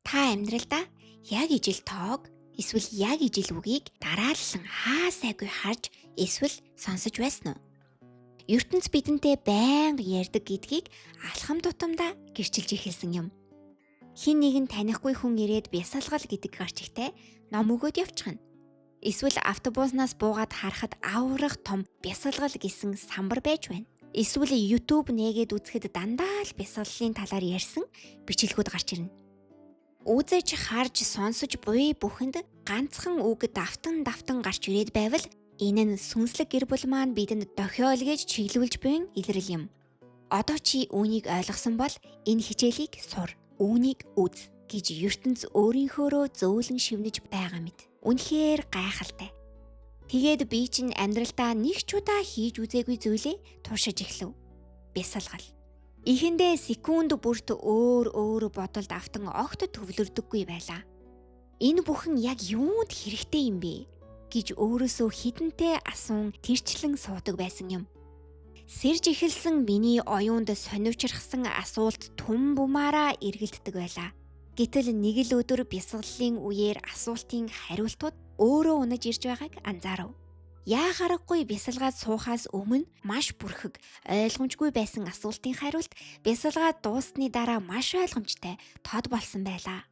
Та амьдралдаа яг ижил тоог эсвэл яг ижил үгийг дараалсан хаа сайгүй харж эсвэл сонсож байсан уу? ертөнц бидэнтэй байнга ярьдаг гэдгийг алхам тутамдаа гэрчилж эхэлсэн юм. Хин нэгэн танихгүй хүн ирээд бясалгал гэдэг гарчигтай ном өгөөд явчихна. Эсвэл автобуснаас буугаад харахад аврах том бясалгал гэсэн самбар байж байна. Эсвэл YouTube нээгээд үзэхэд дандаа л бясалгалын талаар ярьсан бичлэгүүд гарч ирнэ. Үзэж харж сонсож буй бүхэнд ганцхан үг давтан гарч ирээд байвал энэ нь сүнслэг гэр бүл маань бидэнд дохиол гэж чиглүүлж буй илрэл юм. Одоо чи үүнийг ойлгосон бол энэ хичээлийг сур, үүнийг үз гэж ертөнц өөрийнхөөрөө зөөлөн шивнэж байгаа мэт. Үнэхээр гайхалтай. Тэгээд би чинь амьдралдаа нэг ч удаа хийж үзээгүй зүйлээ туршиж эхлэв. Бясалгал. Ихэндээ секунд бүрт өөр бодолд автан огт төвлөрдөггүй байлаа. Энэ бүхэн яг юунд хэрэгтэй юм бэ гэж өөрөөсөө хідэнтэй асуун тэрчлэн суудаг байсан юм. Сэрж эхэлсэн миний оюунд сонивчрахсан асуулт түн бумаараа эргэлддэг байлаа. Гэтэл нэг л өдөр бясалгалын үеэр асуултын хариултууд өөрөө унаж ирж байгааг анзаарав. Яа харахгүй бясалгаад суухаас өмнө маш бүрхэг, ойлгомжгүй байсан асуултын хариулт бясалгаад дууссаны дараа маш ойлгомжтой, тод болсон байлаа.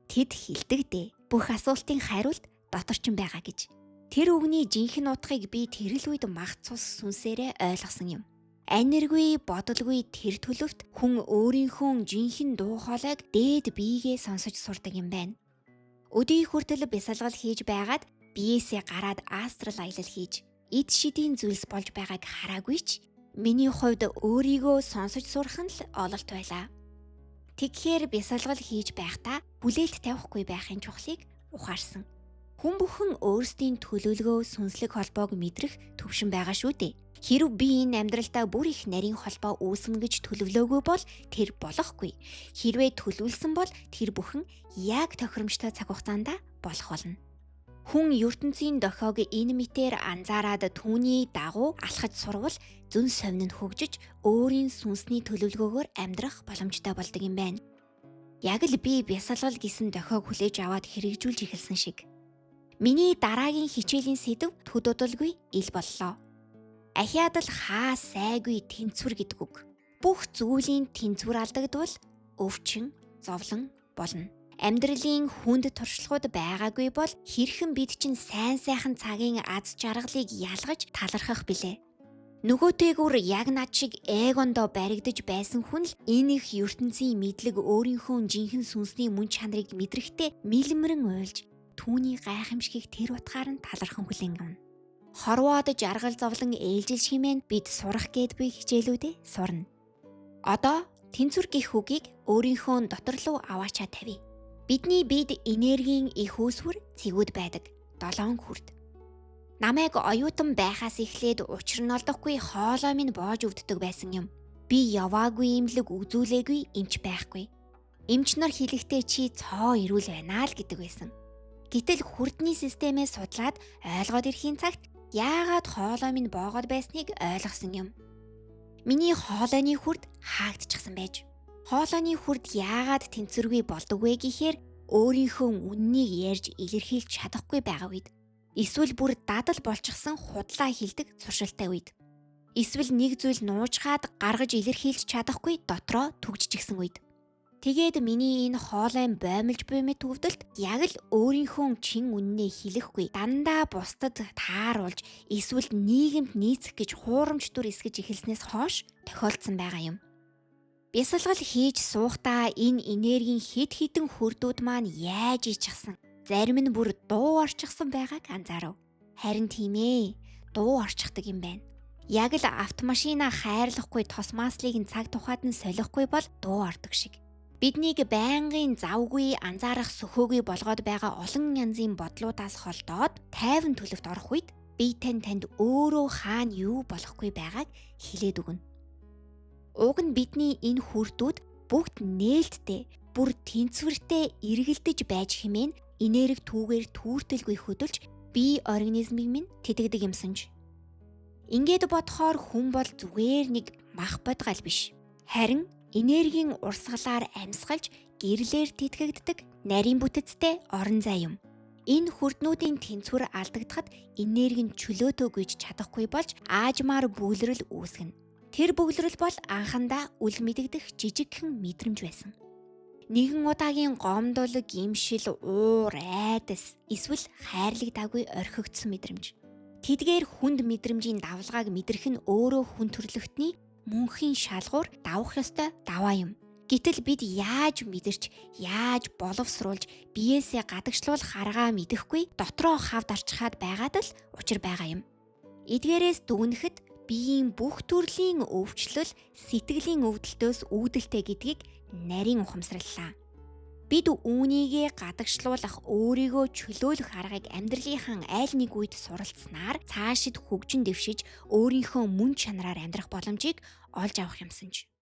Тэд хэлдэг дээ. Бүх асуултын хариулт дотор ч байгаа гэж. Тэр үгний жинхэнэ утгыг би тэрл үед мах цус сүнсээрээ ойлгосон юм. Аниргүй, бодолгүй тэр төлөвт хүн өөрийнхөө жинхэнэ дуу хоолойг дээд биегээ сонсож сурдаг юм байна. Өдий хүртэл бясалгал хийж байгаад биеэсээ гараад астрал аялал хийж эд шидийн зүйлс болж байгааг хараагүй ч миний хувьд өөрийгөө сонсож сурах нь л ололт байлаа. Тэгэхээр бясалгал хийж байхдаа бүлээлт тавихгүй байхын чухлыг ухаарсан. Хүн бүхэн өөрсдийн төлөвлөгөө сүнслэг холбоог мэдрэх төвшин байгаа шүү дээ. Хэрв би энэ амьдралдаа бүр их нарийн холбоо үүснэ гэж төлөвлөөгүй бол тэр болохгүй. Хэрвээ төлөвлөсөн бол тэр бүхэн яг тохиромжтой цаг хугацаанд болох болно. Хүн ертөнцийн дохиог энэ мэтээр анзаараад түүний дагуу алхаж сурвал зүн совин нь хөгжиж өөрийн сүнсний төлөвлөгөөгөөр амьдрах боломжтой болдог юм байна. Яг л би бясалгал гэсэн дохиог хүлээж аваад хэрэгжүүлж эхэлсэн шиг. Миний дараагийн хичээлийн сэдэв төдөөдөлгүй ил боллоо. Ахиад л хаа сайгүй тэнцвэр гэдэг үг. Бүх зүйлийн тэнцвэр алдагдвал өвчин, зовлон болно. Амьдралын хүнд туршлагууд байгаагүй бол хэрхэн бид чинь сайн цагийн аз жаргалыг ялгаж талархах билээ. Нөгөөтэйгүр яг над шиг эгондоо баригдаж байсан хүн л энэ их ертөнцийн мэдлэг өөрийнхөө жинхэнэ сүнсний мөн чанарыг мэдрэхдээ мэлмэрэн уйлж түүний гайхамшигыг тэр утгаар нь талархан хүлээн авна. Хорвоод жаргал зовлон ээлжилж хэмээн бид сурах гээд буй хичээлүүдээ сурна. Одоо тэнцвэр гэх үгийг өөрийнхөө дотор руу аваачаа тавь. Бидний бид энергийн их үүсвэр цэгүүд байдаг. 7 хүрд. Намайг оюутан байхаас эхлээд учир нь олдохгүй хоолой минь боож өвддөг байсан юм. Би яваагүй имлэг үзүүлээгүй эмч байхгүй. Эмч нар хэлэхдээ чи цоо ирүүл байна л гэдэг байсан. Гэтэл хүрдний системээ судлаад ойлгоод ирэхийн цагт яагаад хоолой минь боогод байсныг ойлгосон юм. Миний хоолойны хүрд хаагдчихсан байж. Хоолойны хүрд яагаад тэнцвэргүй болдог вэ гэхээр өөрийнхөө үннийг ярьж илэрхийлж чадахгүй байгаа үед. Эсвэл бүр дадал болчихсон худлаа хилдэг зуршилтай үед. Эсвэл нэг зүйл нуужгаад гаргаж илэрхийлж чадахгүй дотроо түгжчихсэн үед. Тэгээд миний энэ хоолойн боомлж буй мэт төвдөлт яг л өөрийнхөө чин үннээ хэлэхгүй дандаа бусдад тааруулж эсвэл нийгэмд нийцэх гэж хуурамч дүр эсгэж эхэлснээс хойш тохиолдсон байгаа юм. Бясалгал хийж суухдаа энэ энергийн хэд хэдэн хүрдүүд маань яаж ичсэн. Зарим нь бүр дуу орчихсон байгааг анзаарав. Харин тийм ээ, дуу орчихдаг юм байна. Яг л автомашина хайрлахгүй тос маслыг нь цаг тухайд нь солихгүй бол дуу ордог шиг. Биднийг байнгын завгүй анзаарах сөхөөгүй болгоод байгаа олон янзын бодлуудаас холдоод тайван төлөвт орох үед би танд өөрөө хаана юу болохгүй байгааг хэлээд өгнө. Уг нь бидний энэ хүрдүүд бүгд нээлттэй, бүр тэнцвэртэй эргэлдэж байж хэмээн энерги түүгээр түүртэлгүй хөдөлж бие организмыг минь тэтгэдэг юмсанж. Ингээд бодохоор хүн бол зүгээр нэг мах бодгал биш. Харин энергийн урсгалаар амьсгалж гэрлээр тэтгэгддэг нарийн бүтэцтэй орон зай юм. Энэ хүрднүүдийн тэнцвэр алдагдахад энерги нь чөлөөтөө гүйж чадахгүй болж аажмаар бөглөрөл үүсгэнэ. Тэр бөглөрөл бол анхандаа үл мэдэгдэх жижигхэн мэдрэмж байсан. Нэгэн удаагийн гомдол, гимшил, уур, айдас, эсвэл хайрлагдаагүй орхигдсон мэдрэмж. Тэдгээр хүнд мэдрэмжийн давлгааг мэдрэх нь өөрөө хүн төрлөختний мөнхийн шалгуур давах ёстой даваа юм. Гэтэл бид яаж мэдэрч, яаж боловсруулж, биеэсээ гадагшлуулах аргаа мэдэхгүй дотроо хавд арчхаад байгаад л учир байгаа юм. Эдгээрээс дүгнэхэд биеийн бүх төрлийн өвчлөл сэтгэлийн өвдөлтөөс үүдэлтэй гэдгийг нарийн ухамсарлаа. Бид үүнийгээ гадагшлуулах, өөрийгөө чөлөөлөх аргыг амьдралынхан аль нэг үед суралцсанаар цаашид хөгжин дэвшиж өөрийнхөө мөн чанараар амьдрах боломжийг олж авах юмсанж.